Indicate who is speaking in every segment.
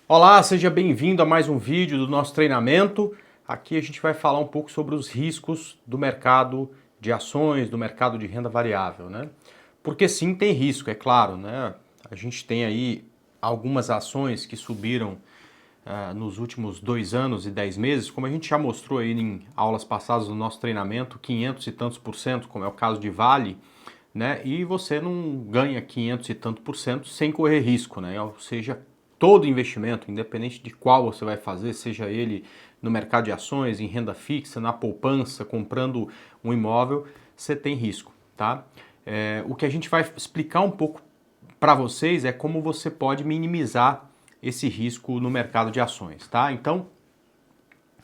Speaker 1: Olá, seja bem-vindo a mais um vídeo do nosso treinamento. Aqui a gente vai falar um pouco sobre os riscos do mercado de ações, do mercado de renda variável, né? Porque sim, tem risco, é claro, né? A gente tem aí algumas ações que subiram nos últimos 2 anos e 10 meses, como a gente já mostrou aí em aulas passadas do nosso treinamento, 500 e tantos por cento, como é o caso de Vale, né? E você não ganha 500 e tanto por cento sem correr risco, né? Ou seja, todo investimento, independente de qual você vai fazer, seja ele no mercado de ações, em renda fixa, na poupança, comprando um imóvel, você tem risco, tá? O que a gente vai explicar um pouco para vocês é como você pode minimizar esse risco no mercado de ações, tá? Então,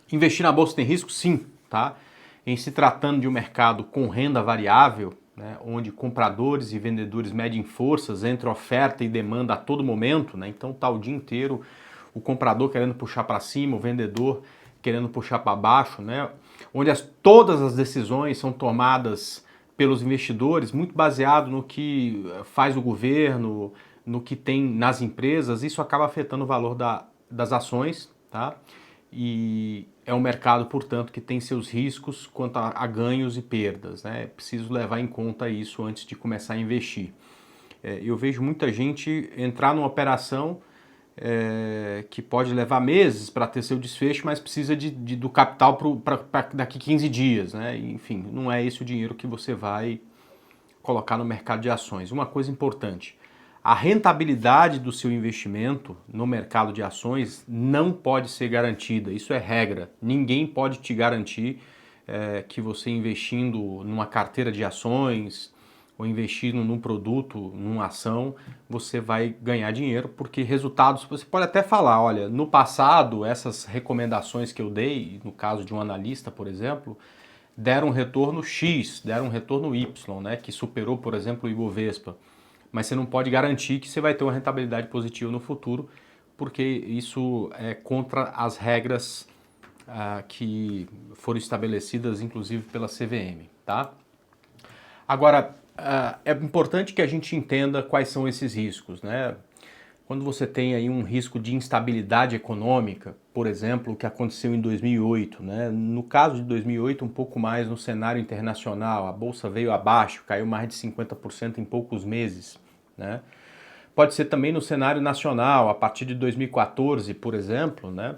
Speaker 1: investir na bolsa tem risco? Sim, tá? Em se tratando de um mercado com renda variável, né, onde compradores e vendedores medem forças entre oferta e demanda a todo momento, né? Então tá o dia inteiro o comprador querendo puxar para cima, o vendedor querendo puxar para baixo, né? Onde todas as decisões são tomadas pelos investidores, muito baseado no que faz o governo, no que tem nas empresas, isso acaba afetando o valor das ações, tá? E é um mercado, portanto, que tem seus riscos quanto a ganhos e perdas, né? É preciso levar em conta isso antes de começar a investir. Eu vejo muita gente entrar numa operação que pode levar meses para ter seu desfecho, mas precisa do capital para daqui 15 dias, né? Enfim, não é esse o dinheiro que você vai colocar no mercado de ações. Uma coisa importante, a rentabilidade do seu investimento no mercado de ações não pode ser garantida, isso é regra. Ninguém pode te garantir que você investindo numa carteira de ações ou investindo num produto, numa ação, você vai ganhar dinheiro, porque resultados, você pode até falar, olha, no passado essas recomendações que eu dei, no caso de um analista, por exemplo, deram um retorno X, deram um retorno Y, né, que superou, por exemplo, o Ibovespa. Mas você não pode garantir que você vai ter uma rentabilidade positiva no futuro, porque isso é contra as regras que foram estabelecidas, inclusive pela CVM, tá? Agora, é importante que a gente entenda quais são esses riscos, né? Quando você tem aí um risco de instabilidade econômica, por exemplo, o que aconteceu em 2008, né? No caso de 2008, um pouco mais no cenário internacional, a bolsa veio abaixo, caiu mais de 50% em poucos meses, né? Pode ser também no cenário nacional, a partir de 2014, por exemplo, né?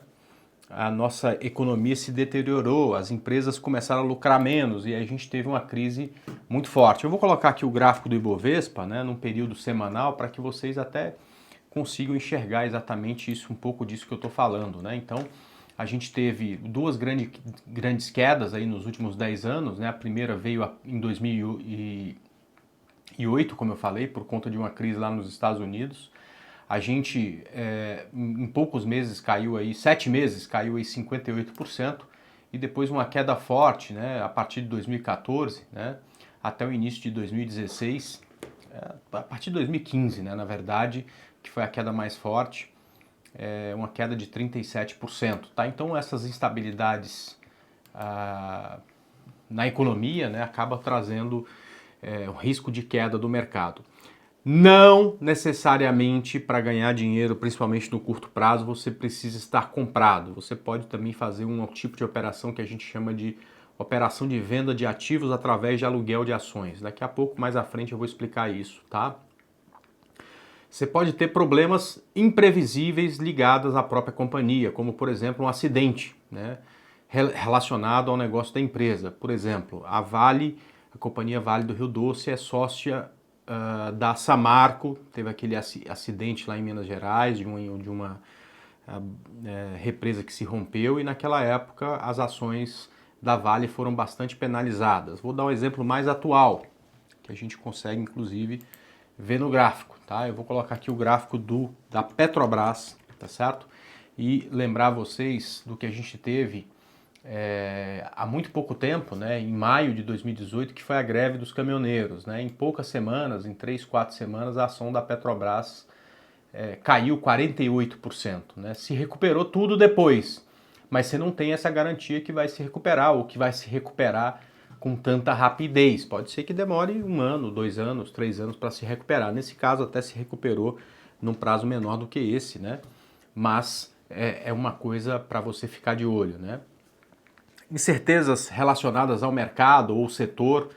Speaker 1: A nossa economia se deteriorou, as empresas começaram a lucrar menos e a gente teve uma crise muito forte. Eu vou colocar aqui o gráfico do Ibovespa, né, num período semanal, para que vocês até consigam enxergar exatamente isso, um pouco disso que eu estou falando, né? Então, a gente teve duas grandes quedas aí nos últimos 10 anos, né? A primeira veio em 2008, como eu falei, por conta de uma crise lá nos Estados Unidos. A gente, em poucos meses, caiu aí, 7 meses, caiu aí 58%, e depois uma queda forte, né, a partir de 2014, né, até o início de 2016, a partir de 2015, né, na verdade, que foi a queda mais forte, uma queda de 37%. Tá? Então essas instabilidades na economia, né, acaba trazendo um risco de queda do mercado. Não necessariamente para ganhar dinheiro, principalmente no curto prazo, você precisa estar comprado. Você pode também fazer um tipo de operação que a gente chama de operação de venda de ativos através de aluguel de ações. Daqui a pouco, mais à frente, eu vou explicar isso, tá? Você pode ter problemas imprevisíveis ligados à própria companhia, como por exemplo um acidente, né, relacionado ao negócio da empresa. Por exemplo, a Vale, a companhia Vale do Rio Doce é sócia da Samarco, teve aquele acidente lá em Minas Gerais, de uma represa que se rompeu, e naquela época as ações da Vale foram bastante penalizadas. Vou dar um exemplo mais atual, que a gente consegue inclusive ver no gráfico, tá? Eu vou colocar aqui o gráfico da Petrobras, tá certo? E lembrar vocês do que a gente teve há muito pouco tempo, né, em maio de 2018, que foi a greve dos caminhoneiros, né? Em poucas semanas, em 3, 4 semanas, a ação da Petrobras caiu 48%, né? Se recuperou tudo depois, mas você não tem essa garantia que vai se recuperar ou que vai se recuperar com tanta rapidez. Pode ser que demore 1 ano, 2 anos, 3 anos para se recuperar. Nesse caso até se recuperou num prazo menor do que esse, né? mas é uma coisa para você ficar de olho, né? Incertezas relacionadas ao mercado ou setor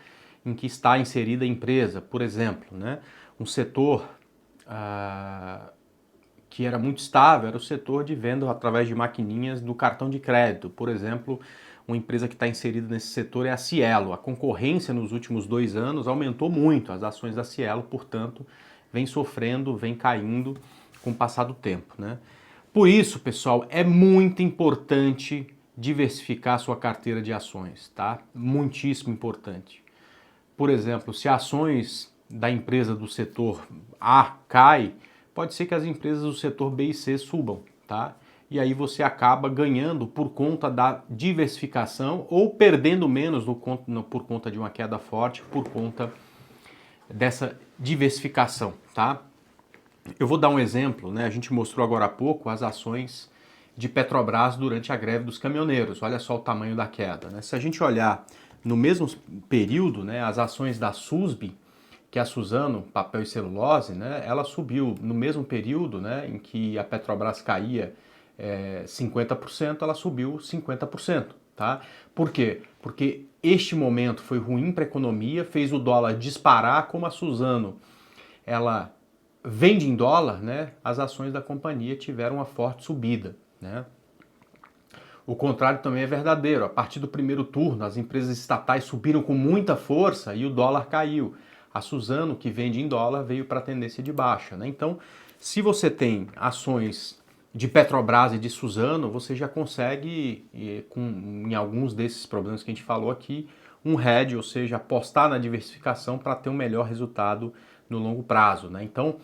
Speaker 1: em que está inserida a empresa, por exemplo, né? Um setor que era muito estável era o setor de venda através de maquininhas do cartão de crédito. Por exemplo, uma empresa que está inserida nesse setor é a Cielo. A concorrência nos últimos 2 anos aumentou muito. As ações da Cielo, portanto, vem sofrendo, vem caindo com o passar do tempo, né? Por isso, pessoal, é muito importante diversificar a sua carteira de ações, tá? Muitíssimo importante. Por exemplo, se ações da empresa do setor A cai, pode ser que as empresas do setor B e C subam, tá? E aí você acaba ganhando por conta da diversificação ou perdendo menos por conta de uma queda forte, por conta dessa diversificação, tá? Eu vou dar um exemplo, né? A gente mostrou agora há pouco as ações de Petrobras durante a greve dos caminhoneiros. Olha só o tamanho da queda, né? Se a gente olhar no mesmo período, né, as ações da SUSB, que é a Suzano, papel e celulose, né, ela subiu no mesmo período, né, em que a Petrobras caía 50%, ela subiu 50%, tá? Por quê? Porque este momento foi ruim para a economia, fez o dólar disparar, como a Suzano, ela vende em dólar, né, as ações da companhia tiveram uma forte subida, né? O contrário também é verdadeiro. A partir do primeiro turno, as empresas estatais subiram com muita força e o dólar caiu. A Suzano, que vende em dólar, veio para a tendência de baixa, né? Então, se você tem ações de Petrobras e de Suzano, você já consegue, em alguns desses problemas que a gente falou aqui, um hedge, ou seja, apostar na diversificação para ter um melhor resultado no longo prazo, né? Então,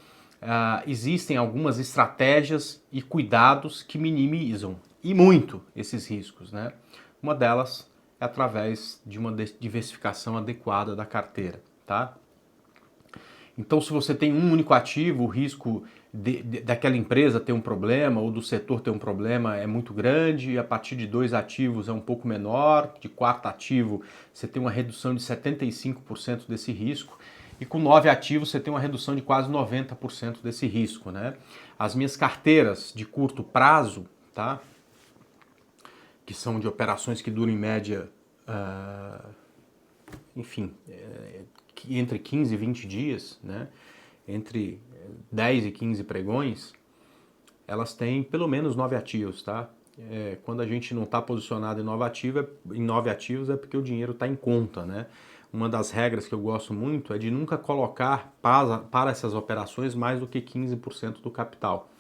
Speaker 1: existem algumas estratégias e cuidados que minimizam e muito esses riscos, né? Uma delas é através de uma diversificação adequada da carteira, tá? Então, se você tem um único ativo, o risco daquela empresa ter um problema ou do setor ter um problema é muito grande, a partir de 2 ativos é um pouco menor, de 4 ativo você tem uma redução de 75% desse risco, e com 9 ativos você tem uma redução de quase 90% desse risco, né? As minhas carteiras de curto prazo, tá? Que são de operações que duram em média, entre 15 e 20 dias, né? Entre 10 e 15 pregões, elas têm pelo menos 9 ativos, tá? Quando a gente não está posicionado em 9 ativos é porque o dinheiro está em conta, né? Uma das regras que eu gosto muito é de nunca colocar para essas operações mais do que 15% do capital.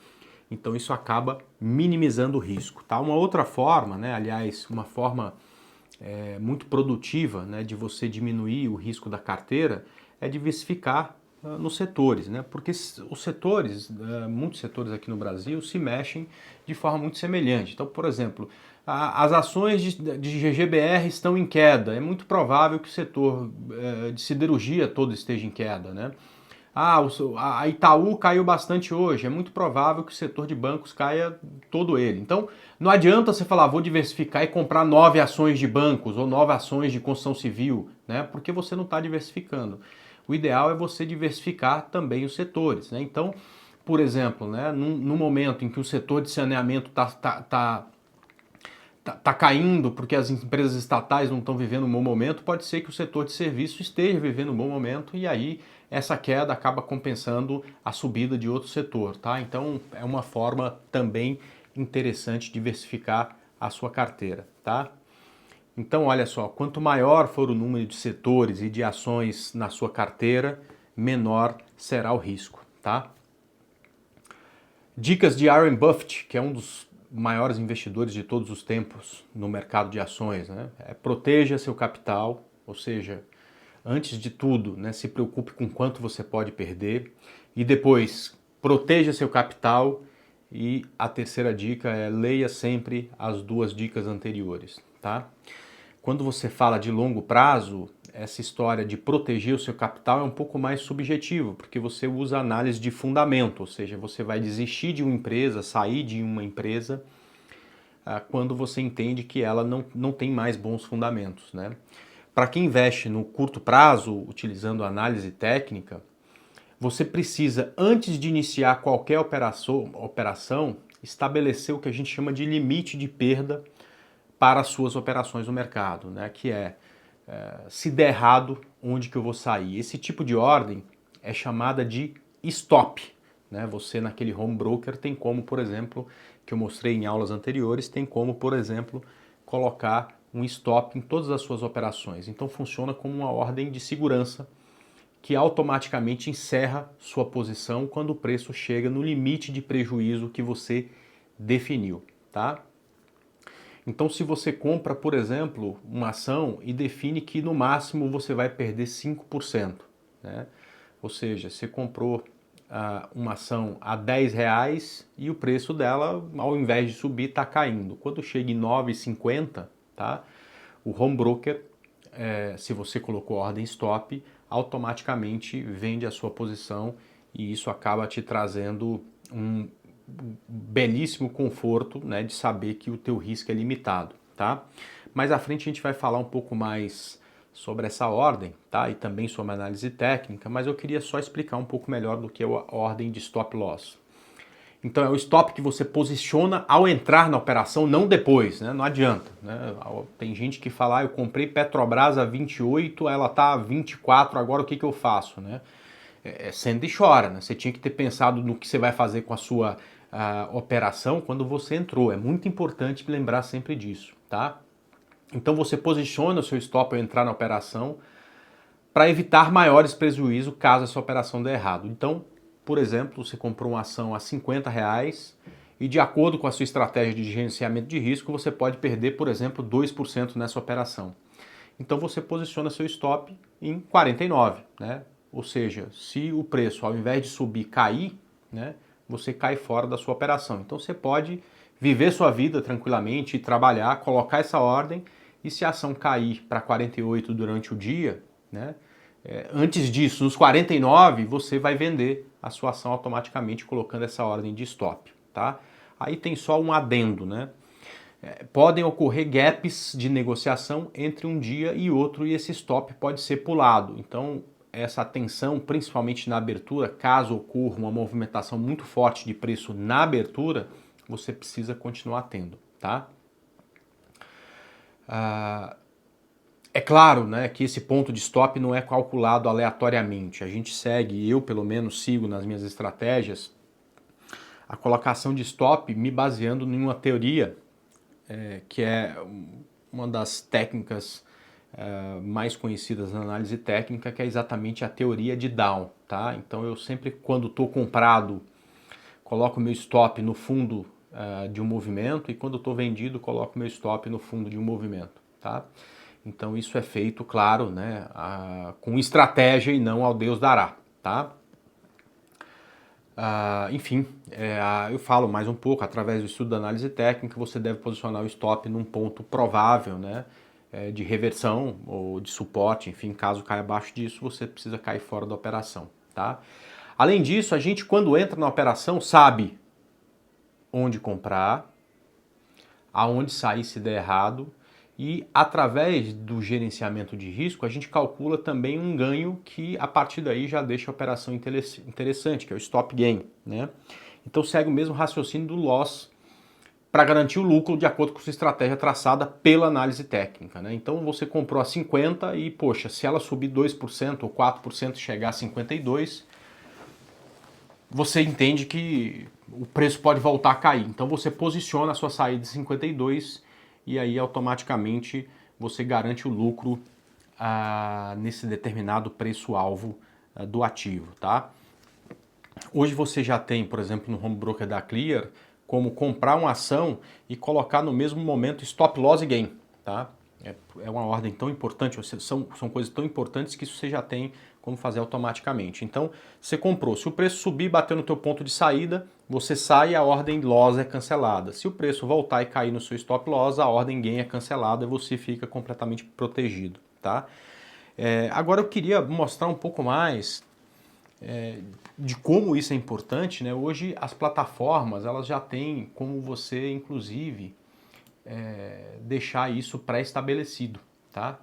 Speaker 1: Então isso acaba minimizando o risco, tá? Uma outra forma, né? Aliás, uma forma muito produtiva, né, de você diminuir o risco da carteira é diversificar nos setores, né? Porque os setores, muitos setores aqui no Brasil se mexem de forma muito semelhante. Então, por exemplo, as ações de GGBR estão em queda. É muito provável que o setor de siderurgia todo esteja em queda, né? A Itaú caiu bastante hoje. É muito provável que o setor de bancos caia todo ele. Então, não adianta você falar, vou diversificar e comprar 9 ações de bancos ou 9 ações de construção civil, né? Porque você não está diversificando. O ideal é você diversificar também os setores, né? Então, por exemplo, né, no momento em que o setor de saneamento tá caindo porque as empresas estatais não estão vivendo um bom momento, pode ser que o setor de serviço esteja vivendo um bom momento e aí essa queda acaba compensando a subida de outro setor, tá? Então é uma forma também interessante de diversificar a sua carteira, tá? Então olha só, quanto maior for o número de setores e de ações na sua carteira, menor será o risco, tá? Dicas de Warren Buffett, que é um dos maiores investidores de todos os tempos no mercado de ações, né? Proteja seu capital, ou seja, antes de tudo, né, se preocupe com quanto você pode perder e depois proteja seu capital, e a terceira dica é leia sempre as 2 dicas anteriores, tá? Quando você fala de longo prazo, essa história de proteger o seu capital é um pouco mais subjetivo, porque você usa análise de fundamento, ou seja, você vai desistir de uma empresa, sair de uma empresa quando você entende que ela não tem mais bons fundamentos, né? Para quem investe no curto prazo, utilizando análise técnica, você precisa, antes de iniciar qualquer operação, estabelecer o que a gente chama de limite de perda para as suas operações no mercado, né? Que se der errado, onde que eu vou sair? Esse tipo de ordem é chamada de stop, né? Você naquele home broker tem como, por exemplo, que eu mostrei em aulas anteriores, tem como, por exemplo, colocar um stop em todas as suas operações. Então funciona como uma ordem de segurança que automaticamente encerra sua posição quando o preço chega no limite de prejuízo que você definiu, tá? Então, se você compra, por exemplo, uma ação e define que no máximo você vai perder 5%, né? Ou seja, você comprou uma ação a R$ 10 e o preço dela, ao invés de subir, está caindo. Quando chega em 9,50, tá? O home broker, se você colocou ordem stop, automaticamente vende a sua posição e isso acaba te trazendo um belíssimo conforto, né, de saber que o teu risco é limitado, tá? Mais à frente a gente vai falar um pouco mais sobre essa ordem, tá? E também sobre análise técnica, mas eu queria só explicar um pouco melhor do que a ordem de stop loss. Então é o stop que você posiciona ao entrar na operação, não depois, né? Não adianta, né? Tem gente que fala, eu comprei Petrobras a 28, ela tá a 24, agora o que eu faço, né? Senta e chora, né? Você tinha que ter pensado no que você vai fazer com a sua operação quando você entrou. É muito importante lembrar sempre disso, tá? Então você posiciona o seu stop ao entrar na operação para evitar maiores prejuízos caso essa operação dê errado. Então, por exemplo, você comprou uma ação a R$ 50 e de acordo com a sua estratégia de gerenciamento de risco, você pode perder, por exemplo, 2% nessa operação. Então você posiciona seu stop em 49, né? Ou seja, se o preço ao invés de subir cair, né, você cai fora da sua operação. Então você pode viver sua vida tranquilamente, trabalhar, colocar essa ordem e se a ação cair para 48 durante o dia, né, antes disso, nos 49, você vai vender a sua ação automaticamente colocando essa ordem de stop, tá? Aí tem só um adendo, né? Podem ocorrer gaps de negociação entre um dia e outro e esse stop pode ser pulado. Então, essa atenção, principalmente na abertura, caso ocorra uma movimentação muito forte de preço na abertura, você precisa continuar tendo, tá? É claro, né, que esse ponto de stop não é calculado aleatoriamente. A gente segue, eu pelo menos sigo nas minhas estratégias, a colocação de stop me baseando em uma teoria que é uma das técnicas mais conhecidas na análise técnica, que é exatamente a teoria de Down, tá? Então eu sempre, quando estou comprado, coloco meu stop no fundo de um movimento e quando estou vendido, coloco meu stop no fundo de um movimento, tá? Então isso é feito, claro, né, com estratégia e não ao Deus dará, tá? Enfim, eu falo mais um pouco, através do estudo da análise técnica, você deve posicionar o stop num ponto provável, né, de reversão ou de suporte, enfim, caso caia abaixo disso, você precisa cair fora da operação, tá? Além disso, a gente quando entra na operação sabe onde comprar, aonde sair se der errado e através do gerenciamento de risco a gente calcula também um ganho que a partir daí já deixa a operação interessante, que é o stop gain, né? Então segue o mesmo raciocínio do loss para garantir o lucro de acordo com a sua estratégia traçada pela análise técnica, né? Então você comprou a 50 e, poxa, se ela subir 2% ou 4% chegar a 52, você entende que o preço pode voltar a cair. Então você posiciona a sua saída de 52 e aí automaticamente você garante o lucro nesse determinado preço-alvo do ativo, tá? Hoje você já tem, por exemplo, no home broker da Clear, como comprar uma ação e colocar no mesmo momento stop loss e gain, tá? É uma ordem tão importante, são coisas tão importantes que isso você já tem como fazer automaticamente. Então, você comprou, se o preço subir e bater no teu ponto de saída, você sai e a ordem loss é cancelada. Se o preço voltar e cair no seu stop loss, a ordem gain é cancelada e você fica completamente protegido, tá? Agora eu queria mostrar um pouco mais de como isso é importante, né? Hoje as plataformas elas já têm como você, inclusive, deixar isso pré-estabelecido, tá?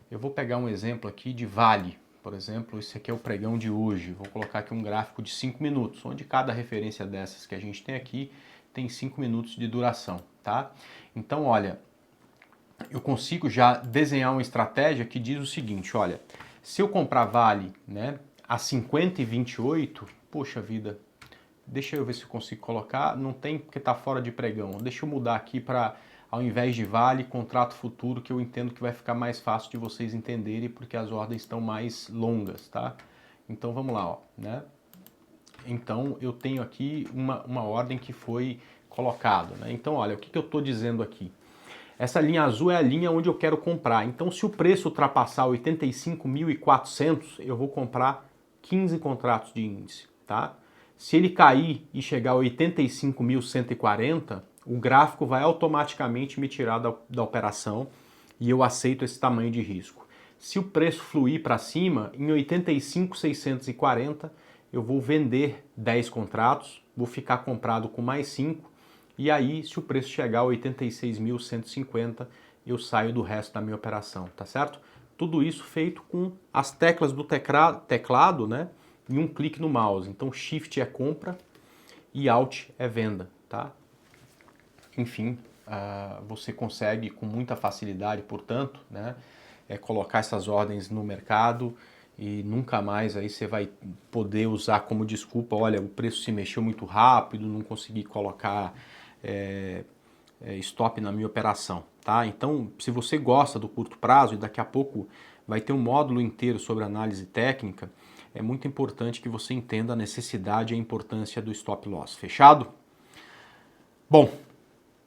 Speaker 1: Eu vou pegar um exemplo aqui de Vale, por exemplo, esse aqui é o pregão de hoje. Vou colocar aqui um gráfico de 5 minutos, onde cada referência dessas que a gente tem aqui tem 5 minutos de duração, tá? Então, olha, eu consigo já desenhar uma estratégia que diz o seguinte, olha, se eu comprar Vale, né, a 50,28, poxa vida, deixa eu ver se eu consigo colocar, não tem porque está fora de pregão, deixa eu mudar aqui para, ao invés de Vale, contrato futuro, que eu entendo que vai ficar mais fácil de vocês entenderem, porque as ordens estão mais longas, tá? Então vamos lá, ó, né? Então eu tenho aqui uma ordem que foi colocada, né? Então olha, o que eu estou dizendo aqui? Essa linha azul é a linha onde eu quero comprar. Então, se o preço ultrapassar 85.400, eu vou comprar 15 contratos de índice, tá? Se ele cair e chegar a 85.140, o gráfico vai automaticamente me tirar da operação e eu aceito esse tamanho de risco. Se o preço fluir para cima, em 85.640, eu vou vender 10 contratos, vou ficar comprado com mais 5, e aí, se o preço chegar a 86.150, eu saio do resto da minha operação, tá certo? Tudo isso feito com as teclas do teclado, né? E um clique no mouse. Então, Shift é compra e Alt é venda, tá? Enfim, você consegue com muita facilidade, portanto, né? Colocar essas ordens no mercado e nunca mais aí você vai poder usar como desculpa, olha, o preço se mexeu muito rápido, não consegui colocar stop na minha operação, tá? Então, se você gosta do curto prazo e daqui a pouco vai ter um módulo inteiro sobre análise técnica, é muito importante que você entenda a necessidade e a importância do stop loss. Fechado? Bom,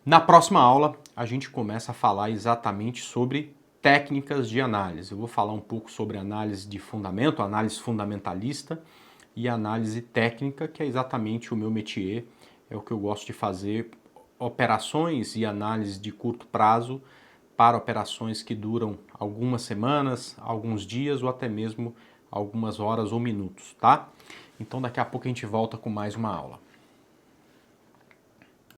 Speaker 1: na próxima aula a gente começa a falar exatamente sobre técnicas de análise. Eu vou falar um pouco sobre análise de fundamento, análise fundamentalista e análise técnica, que é exatamente o meu métier, é o que eu gosto de fazer, operações e análise de curto prazo para operações que duram algumas semanas, alguns dias ou até mesmo algumas horas ou minutos, tá? Então daqui a pouco a gente volta com mais uma aula.